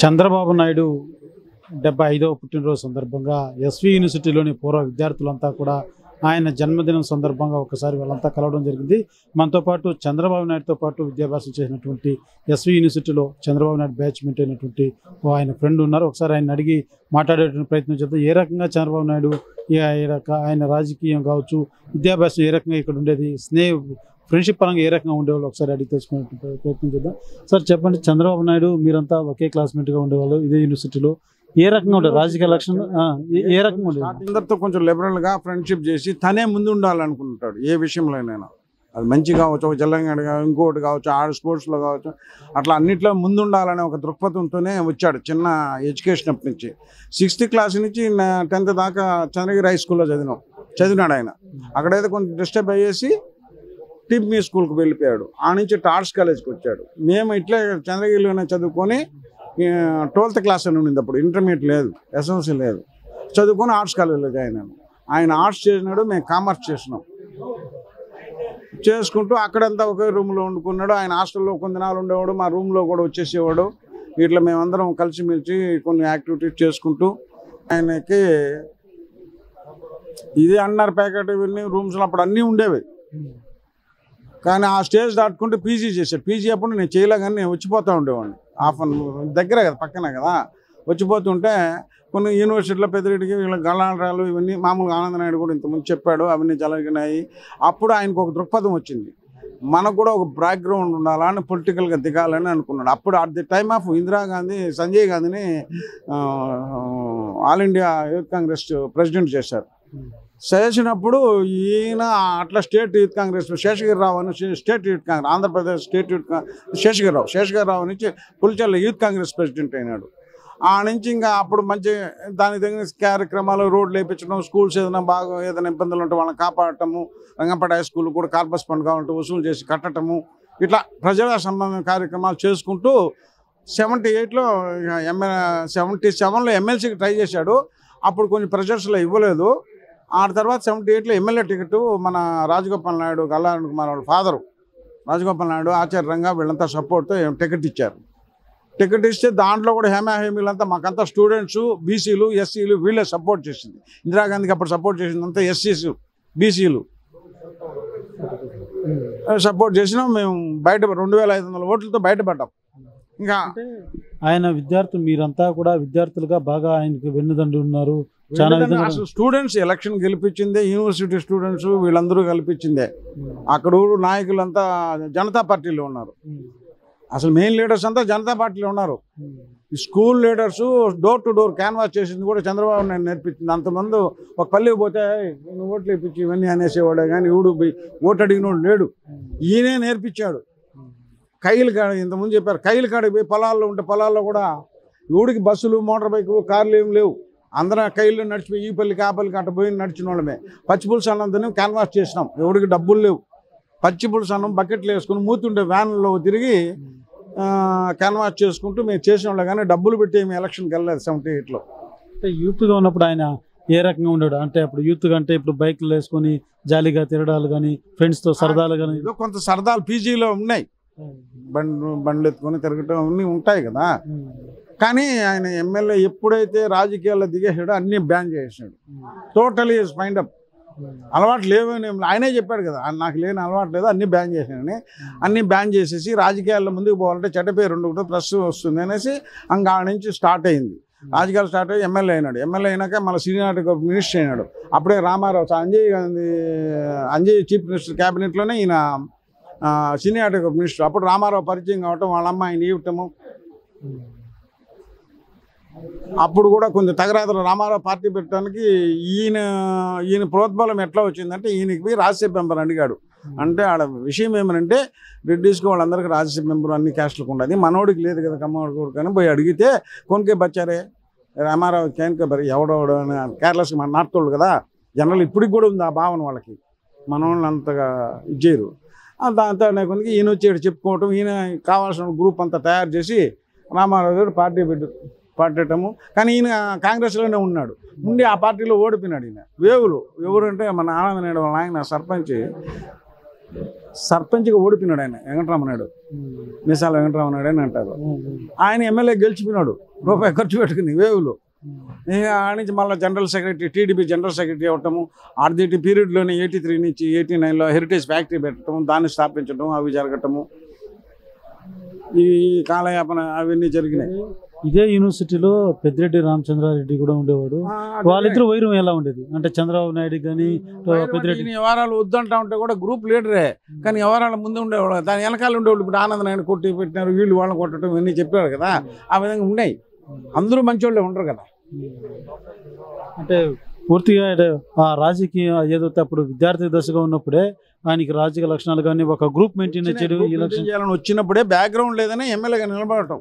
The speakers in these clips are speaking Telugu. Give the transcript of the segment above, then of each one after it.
చంద్రబాబు నాయుడు 75వ పుట్టినరోజు సందర్భంగా ఎస్వి యూనివర్సిటీలోని పూర్వ విద్యార్థులంతా కూడా ఆయన జన్మదినం సందర్భంగా ఒకసారి వాళ్ళంతా కలవడం జరిగింది. మనతో పాటు చంద్రబాబు నాయుడుతో పాటు విద్యాభ్యాసం చేసినటువంటి ఎస్వి యూనివర్సిటీలో చంద్రబాబు నాయుడు బ్యాచ్మెంట్ అయినటువంటి ఆయన ఫ్రెండ్ ఉన్నారు. ఒకసారి ఆయన అడిగి మాట్లాడేటువంటి ప్రయత్నం చేద్దాం. ఏ రకంగా చంద్రబాబు నాయుడు ఆయన రాజకీయం కావచ్చు, విద్యాభ్యాసం ఏ రకంగా ఇక్కడ ఉండేది, ఫ్రెండ్షిప్ పరంగా ఏ రకంగా ఉండేవాళ్ళు ఒకసారి అడిగి తెలుసుకునే ప్రయత్నం చేద్దాం. సార్ చెప్పండి, చంద్రబాబు నాయుడు మీరంతా ఒకే క్లాస్మేట్గా ఉండేవాళ్ళు ఇదే యూనివర్సిటీలో, ఏ రకంగా ఉండే రాజకీయ లక్షణం ఏ రకంగా ఉండేది? అందరితో కొంచెం లిబరల్గా ఫ్రెండ్షిప్ చేసి తనే ముందు ఉండాలనుకుంటాడు ఏ విషయంలోనైనా. అది మంచి కావచ్చు, ఒక తెలంగాణ ఇంకోటి కావచ్చు, ఆడ స్పోర్ట్స్లో కావచ్చు, అట్లా అన్నిట్లో ముందు ఉండాలనే ఒక దృక్పథంతోనే వచ్చాడు. చిన్న ఎడ్యుకేషన్ అప్పటి నుంచి 6th క్లాస్ నుంచి 10th దాకా చంద్రగిరి హై స్కూల్లో చదివినాడు ఆయన. అక్కడైతే కొంచెం డిస్టర్బ్ అయ్యేసి టిప్మీ స్కూల్కి వెళ్ళిపోయాడు. ఆ నుంచి ఆర్ట్స్ కాలేజ్కి వచ్చాడు. మేము ఇట్లే చంద్రగిరిలోనే చదువుకొని 12th క్లాస్ అని ఉండింది అప్పుడు, ఇంటర్మీడియట్ లేదు, ఎస్ఎంసీ లేదు, చదువుకొని ఆర్ట్స్ కాలేజ్లో జాయిన్ అయ్యాను. ఆయన ఆర్ట్స్ చేసినాడు, మేము కామర్స్ చేసినాం. చేసుకుంటూ అక్కడంతా ఒకే రూమ్లో వండుకున్నాడు. ఆయన హాస్టల్లో కొన్ని దినాలు ఉండేవాడు, మా రూమ్లో కూడా వచ్చేసేవాడు. ఇట్లా మేమందరం కలిసిమెలిసి కొన్ని యాక్టివిటీస్ చేసుకుంటూ ఆయనకి ఇది అన్నారు ప్యాకెట్ ఇవన్నీ రూమ్స్లో అప్పుడు అన్నీ ఉండేవి. కానీ ఆ స్టేజ్ దాటుకుంటే పీజీ చేశాడు. పీజీ అప్పుడు నేను చేయలే, కానీ నేను వచ్చిపోతూ ఉండేవాడిని. దగ్గరే కదా, పక్కనే కదా, వచ్చిపోతుంటే కొన్ని యూనివర్సిటీలో పెద్దరెడ్డికి వీళ్ళ గళాలరాలు ఇవన్నీ మామూలుగా ఆనందనాయుడు కూడా ఇంతకుముందు చెప్పాడు, అవన్నీ జరిగినాయి. అప్పుడు ఆయనకు ఒక దృక్పథం వచ్చింది, మనకు కూడా ఒక బ్యాక్గ్రౌండ్ ఉండాలని, పొలిటికల్గా దిగాలని అనుకున్నాడు. అప్పుడు at the time of Indira Gandhi Sanjay గాంధీని all India youth congress president చేశారు. చేసినప్పుడు ఈయన అట్లా స్టేట్ యూత్ కాంగ్రెస్ శేషగిరిరావు అని state youth congress, Andhra Pradesh state youth Seshagiri Rao నుంచి పులిచెర్ల యూత్ కాంగ్రెస్ ప్రెసిడెంట్ అయినాడు. ఆ నుంచి ఇంకా అప్పుడు మంచి దానికి తగిన కార్యక్రమాలు, రోడ్లు వేయించడం, స్కూల్స్ ఏదైనా ఏదైనా ఇబ్బందులు ఉంటే వాళ్ళని కాపాడటము, రంగంపేట హై స్కూల్ కూడా కార్పస్ ఫండ్ కావాలంటే వసూలు చేసి కట్టడము, ఇట్లా ప్రజల సంబంధం కార్యక్రమాలు చేసుకుంటూ 78లో 77లో ఎమ్మెల్సీకి ట్రై చేశాడు. అప్పుడు కొంచెం ప్రెజర్స్లో ఇవ్వలేదు. ఆ తర్వాత 78లో ఎమ్మెల్యే టికెట్ మన రాజగోపాల్ నాయుడు, గల్లారెడ్డి కుమార్ వాళ్ళ ఫాదరు రాజగోపాల్ నాయుడు, ఆచార్య రంగా వీళ్ళంతా సపోర్ట్తో టికెట్ ఇచ్చారు. టికెట్ ఇస్తే దాంట్లో కూడా హేమీలంతా మాకంతా స్టూడెంట్స్, బీసీలు, ఎస్సీలు వీళ్ళే సపోర్ట్ చేసింది. ఇందిరాగాంధీకి అప్పుడు సపోర్ట్ చేసిందంతా ఎస్సీలు, బీసీలు సపోర్ట్ చేసినాం. మేము బయట 2500 ఓట్లతో బయటపడ్డాం. ఇంకా ఆయన విద్యార్థులు మీరంతా కూడా విద్యార్థులుగా బాగా ఆయనకు వెన్నుదండి ఉన్నారు. అసలు స్టూడెంట్స్ ఎలక్షన్ గెలిపించిందే, యూనివర్సిటీ స్టూడెంట్స్ వీళ్ళందరూ గెలిపించిందే. అక్కడ నాయకులంతా జనతా పార్టీలో ఉన్నారు. అసలు మెయిన్ లీడర్స్ అంతా జనతా పార్టీలో ఉన్నారు. ఈ school leaders door to door canvas చేసింది కూడా చంద్రబాబు నాయుడు నేర్పించింది. అంతమంది ఒక పల్లెకి పోతే ఓట్లు వేయించి ఇవన్నీ అనేసేవాడే, కానీ ఈడు ఓటు అడిగినోడు లేడు, ఈయనే నేర్పించాడు. కైలు కాడ ఇంతకుముందు చెప్పారు, కైలు కాడికి పోయి పొలాల్లో ఉంటే పొలాల్లో కూడా ఊడికి బస్సులు, మోటార్ బైకులు, కార్లు ఏం లేవు. అందరం కైళ్ళు నడిచిపోయి ఈ పల్లికి ఆ పల్లికి అట్ట పోయి నడిచిన వాళ్ళమే. పచ్చిపులుసు అన్నంతనే క్యాన్వాస్ చేసినాం. ఎవరికి డబ్బులు లేవు. పచ్చిపులుసు అన్నం బకెట్లు వేసుకుని మూతుండే వ్యాన్లో తిరిగి క్యాన్వాస్ చేసుకుంటూ మేము చేసిన వాళ్ళం, కానీ డబ్బులు పెట్టి ఏమి ఎలక్షన్కి వెళ్ళలేదు 78లో. అంటే యూత్గా ఉన్నప్పుడు ఆయన ఏ రకంగా ఉన్నాడు అంటే, అప్పుడు యూత్ అంటే ఇప్పుడు బైక్లు వేసుకొని జాలీగా తిరగడాలు కానీ, ఫ్రెండ్స్తో సరదాలు కానీ, ఏదో కొంత సరదాలు పీజీలో ఉన్నాయి, బండ్లు ఎత్తుకొని తిరగటం అన్నీ ఉంటాయి కదా. కానీ ఆయన ఎమ్మెల్యే ఎప్పుడైతే రాజకీయాల్లో దిగేసాడో అన్నీ బ్యాన్ చేసాడు. Totally find up. అలవాటు లేవని ఆయనే చెప్పాడు కదా, నాకు లేని అలవాటు లేదు, అన్నీ బ్యాన్ చేశాడని. అన్నీ బ్యాన్ చేసేసి రాజకీయాల్లో ముందుకు పోవాలంటే చెడ్డ పేరు ఉండకూడదు, ప్లస్ వస్తుంది అనేసి ఇంకా ఆ నుంచి స్టార్ట్ అయింది. రాజకీయాలు స్టార్ట్ అయ్యి ఎమ్మెల్యే అయినాడు. ఎమ్మెల్యే అయినాక మళ్ళీ సీనియర్ మినిస్టర్ అయినాడు. అప్పుడే రామారావు, అంజయ్ చీఫ్ మినిస్టర్ క్యాబినెట్లోనే ఈయన సీనియర్ మినిస్టర్. అప్పుడు రామారావు పరిచయం కావటం, వాళ్ళ అమ్మాయిని ఇవ్వటము. అప్పుడు కూడా కొంచెం తగరాతలు రామారావు పార్టీ పెట్టడానికి ఈయన ప్రోద్బలం ఎట్లా వచ్చిందంటే, ఈయనకి పోయి రాజ్యసభ మెంబర్ అడిగాడు. అంటే ఆడ విషయం ఏమనంటే, రెడ్డిస్కి వాళ్ళందరికీ రాజ్యసభ మెంబర్ అన్ని క్యాస్ట్లకు ఉండదు, మనోడికి లేదు కదా కమ్మోడికి కానీ పోయి అడిగితే కొనికే బచ్చారే రామారావు కేన్కే బరి ఎవడోడు అని కేర్లెస్గా మన నార్త్ వాళ్ళు కదా జనరల్ ఇప్పటికి కూడా ఉంది ఆ భావన వాళ్ళకి, మనోళ్ళు అంతగా ఇచ్చేయరు. దాంతో కొందికి ఈయన వచ్చి చెప్పుకోవటం, ఈయన కావాల్సిన గ్రూప్ అంతా తయారు చేసి రామారావు గారు పార్టీ పెట్టడము. కానీ ఈయన కాంగ్రెస్లోనే ఉన్నాడు, ఉండి ఆ పార్టీలో ఓడిపోయినాడు. ఈయన వేవులు ఎవరంటే మన ఆనందనాయుడు వాళ్ళ ఆయన సర్పంచ్ సర్పంచ్గా ఓడిపోయినాడు ఆయన వెంకటరామనాయుడు, మీసాల వెంకటరామనాయుడు అని అంటారు. ఆయన ఎమ్మెల్యే గెలిచిపోయినాడు రూపాయి ఖర్చు పెట్టుకుని వేవులు. ఆ నుంచి మళ్ళీ general secretary, TDP general secretary అవ్వటము. ఆర్డిటి పీరియడ్లోనే 83 నుంచి 89లో హెరిటేజ్ ఫ్యాక్టరీ పెట్టడం, దాన్ని స్థాపించడం, అవి జరగటము, ఈ కాలయాపన అవన్నీ జరిగినాయి. ఇదే యూనివర్సిటీలో పెద్దిరెడ్డి రామచంద్రారెడ్డి కూడా ఉండేవాడు. వాళ్ళిద్దరు వైరం ఎలా ఉండేది అంటే చంద్రబాబు నాయుడు కానీ పెద్దిరెడ్డి వ్యవహారాలు వద్దంటా ఉంటే కూడా గ్రూప్ లీడరే, కానీ వ్యవహారాలు ముందు ఉండేవాడు, దాని వెనకాల ఉండేవాళ్ళు. ఇప్పుడు ఆనంద నాయుడు కొట్టి పెట్టినారు, వీళ్ళు వాళ్ళని కొట్టడం ఇవన్నీ చెప్పారు కదా, ఆ విధంగా ఉన్నాయి. అందరూ మంచోళ్ళే ఉండరు కదా. అంటే పూర్తిగా ఆ రాజకీయ ఏదైతే అప్పుడు విద్యార్థి దశగా ఉన్నప్పుడే ఆయనకి రాజకీయ లక్షణాలు కానీ ఒక గ్రూప్ మెయింటైన్ చేయడం చేయాలని వచ్చినప్పుడే బ్యాక్గ్రౌండ్ లేదని ఎమ్మెల్యేగా నిలబడటం.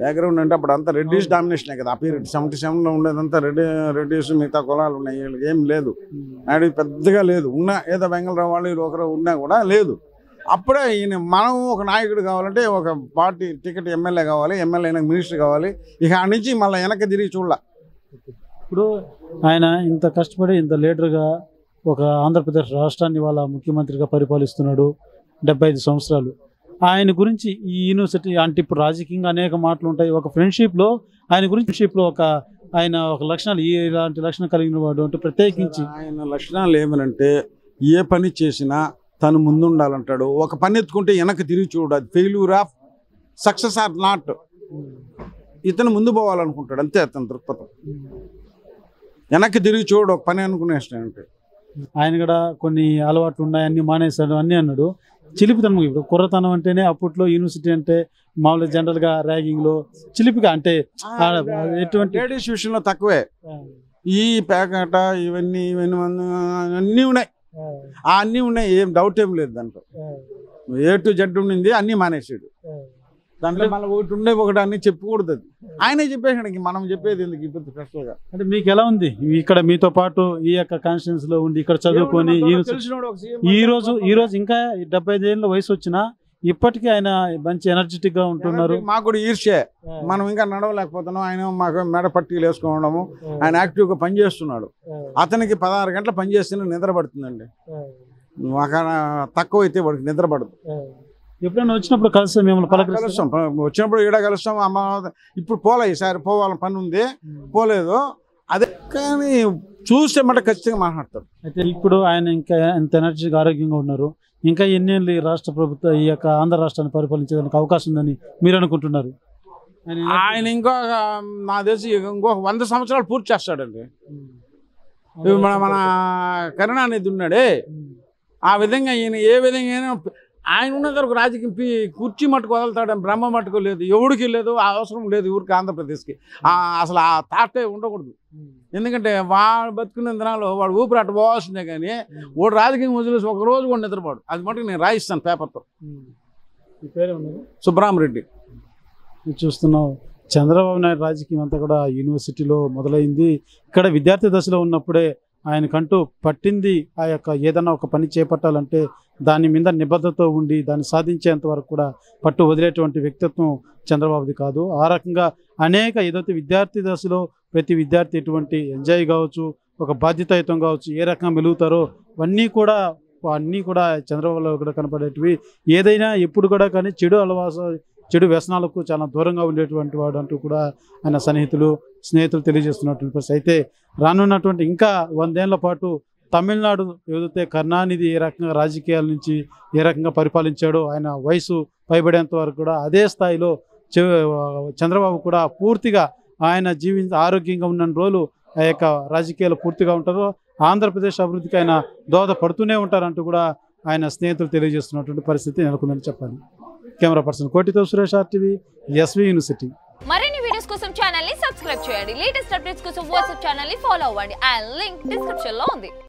బ్యాక్గ్రౌండ్ అంటే అప్పుడు అంతా రెడ్డిష్ డామినేషనే కదా. ఆ పీరియడ్ 77లో ఉండేదంతా రెడ్డిష్, మిగతా కులాలు ఉన్నాయి, వీళ్ళకి ఏం లేదు. నాయుడు పెద్దగా లేదు, ఉన్నా ఏదో వెంగళరావు వాళ్ళు ఒకరు ఉన్నా కూడా లేదు. అప్పుడే ఈయన మనం ఒక నాయకుడు కావాలంటే ఒక పార్టీ టికెట్ ఎమ్మెల్యే కావాలి, ఎమ్మెల్యే అయినా మినిస్టర్ కావాలి. ఇక ఆ నుంచి మళ్ళీ వెనక్కి తిరిగి చూడాల. ఇప్పుడు ఆయన ఇంత కష్టపడి ఇంత లీడర్గా ఒక ఆంధ్రప్రదేశ్ రాష్ట్రాన్ని వాళ్ళ ముఖ్యమంత్రిగా పరిపాలిస్తున్నాడు 75 సంవత్సరాలు. ఆయన గురించి ఈ యూనివర్సిటీ అంటే ఇప్పుడు రాజకీయంగా అనేక మాటలు ఉంటాయి. ఒక ఫ్రెండ్షిప్లో ఆయన గురించి ఫ్రెండ్షిప్లో ఆయన ఒక లక్షణాలు ఇలాంటి లక్షణం కలిగిన వాడు అంటే ప్రత్యేకించి ఆయన లక్షణాలు ఏమనంటే ఏ పని చేసినా తను ముందుండాలంటాడు. ఒక పని ఎత్తుకుంటే వెనక్కి తిరిగి చూడు, అది failure of success or not. ఇతను ముందు పోవాలనుకుంటాడు, అంతే అతను దృక్పథం. వెనక్కి తిరిగి చూడు ఒక పని అనుకునేస్తానంటే. ఆయన కూడా కొన్ని అలవాట్లు ఉన్నాయి, అన్ని మానేశాడు అన్నీ అన్నాడు. చిలిపితనం ఇప్పుడు కుర్రతనం అంటేనే అప్పట్లో యూనివర్సిటీ అంటే మామూలుగా జనరల్గా ర్యాగింగ్లో చిలిపిగా అంటే ఎటువంటి లేడీస్ విషయంలో తక్కువే. ఈ ప్యాకెట ఇవన్నీ అన్నీ ఉన్నాయి, అన్నీ ఉన్నాయి, ఏం డౌట్ ఏం లేదు దాంట్లో. A to Z ఉండింది, అన్నీ మానేసాడు. దాంట్లో మళ్ళీ ఒకటి ఉండే ఒకటి అన్ని చెప్పకూడదు. అది ఆయనే చెప్పేసాడు, మనం చెప్పేది ఎందుకు ఇప్పుడు స్పెషల్గా. అంటే మీకు ఎలా ఉంది ఇక్కడ మీతో పాటు ఈ యొక్క కాన్స్టిట్యూన్స్ లో ఉండి ఇక్కడ చదువుకొని ఈ రోజు ఇంకా 75 ఏళ్ళ వయసు వచ్చినా ఇప్పటికీ ఆయన మంచి ఎనర్జెటిక్ గా ఉంటున్నారు. మాకు కూడా ఈర్ష్యే, మనం ఇంకా నడవలేకపోతున్నాం. ఆయన మాకు మెడ పట్టీలు వేసుకోవడము, ఆయన యాక్టివ్ గా పనిచేస్తున్నాడు. అతనికి 16 గంటలు పనిచేస్తేనే నిద్ర పడుతుందండి. తక్కువ అయితే వాడికి నిద్ర పడదు. ఎప్పుడైనా వచ్చినప్పుడు కలిసి మిమ్మల్ని కలుస్తాం, వచ్చినప్పుడు ఈడ కలుస్తాం. అమ్మ ఇప్పుడు పోలే, ఈసారి పోవాలని పని ఉంది, పోలేదు. అదే కానీ చూస్తే మాట ఖచ్చితంగా మాట్లాడతారు. అయితే ఇప్పుడు ఆయన ఇంకా ఎంత ఎనర్జీగా ఆరోగ్యంగా ఉన్నారు, ఇంకా ఎన్నేళ్ళు ఈ రాష్ట్ర ప్రభుత్వం ఈ యొక్క ఆంధ్ర రాష్ట్రాన్ని పరిపాలించడానికి అవకాశం ఉందని మీరు అనుకుంటున్నారు? ఆయన ఇంకొక నాకు తెలిసి ఇంకొక 100 సంవత్సరాలు పూర్తి చేస్తాడండి. మన కరుణానిధి ఉన్నాడే, ఆ విధంగా ఈయన ఏ విధంగా ఆయన ఉన్నంత వరకు రాజకీయం కుర్చీ మట్టుకు వదులుతాడని బ్రహ్మ మట్టుకు లేదు, ఎవడికి లేదు, ఆ అవసరం లేదు ఊరికి ఆంధ్రప్రదేశ్కి. అసలు ఆ థాటే ఉండకూడదు. ఎందుకంటే వాడు బతుకున్న దినాలు వాడు ఊపిరాట పోవాల్సిందే, కానీ వాడు రాజకీయం వదిలేసి ఒక రోజు కూడా నిద్రపోడు. అది మటుకు నేను రాయిస్తాను పేపర్తో. సుబ్రహ్మరెడ్డి. చూస్తున్నావు చంద్రబాబు నాయుడు రాజకీయం అంతా కూడా యూనివర్సిటీలో మొదలైంది. ఇక్కడ విద్యార్థి దశలో ఉన్నప్పుడే ఆయనకంటూ పట్టింది ఆ యొక్క ఏదైనా ఒక పని చేపట్టాలంటే దాని మీద నిబద్ధతతో ఉండి దాన్ని సాధించేంత వరకు కూడా పట్టు వదిలేటువంటి వ్యక్తిత్వం చంద్రబాబుది కాదు. ఆ రకంగా అనేక ఏదైతే విద్యార్థి దశలో ప్రతి విద్యార్థి ఎటువంటి ఎంజాయ్ కావచ్చు, ఒక బాధ్యతాయుతం కావచ్చు, ఏ రకంగా మెలుగుతారో అన్నీ కూడా చంద్రబాబులో కూడా కనపడేటివి. ఏదైనా ఎప్పుడు కూడా కానీ చెడు వ్యసనాలకు చాలా దూరంగా ఉండేటువంటి వాడు అంటూ కూడా ఆయన స్నేహితులు తెలియజేస్తున్నటువంటి పరిస్థితి. అయితే రానున్నటువంటి ఇంకా 100 ఏళ్ల పాటు తమిళనాడు ఏదైతే కరుణానిధి ఏ రకంగా రాజకీయాల నుంచి ఏ రకంగా పరిపాలించాడో ఆయన వయసు పైబడేంత వరకు కూడా అదే స్థాయిలో చంద్రబాబు కూడా పూర్తిగా ఆయన ఆరోగ్యంగా ఉన్న రోజులు ఆ యొక్క రాజకీయాలు పూర్తిగా ఉంటారు. ఆంధ్రప్రదేశ్ అభివృద్ధికి ఆయన దోహదపడుతూనే ఉంటారంటూ కూడా ఆయన స్నేహితులు తెలియజేస్తున్నటువంటి పరిస్థితి నెలకొందని చెప్పాలి. కెమెరా పర్సన్ కోటితో సురేష్, RTV, SV యూనివర్సిటీ. మరిన్ని వీడియోస్ కోసం ఛానల్ ని సబ్స్క్రైబ్ చేయండి. లేటెస్ట్ అప్డేట్స్ కోసం వాట్సాప్ ఛానల్ ని ఫాలో అవ్వండి. ఆ లింక్ డిస్క్రిప్షన్ లో ఉంది.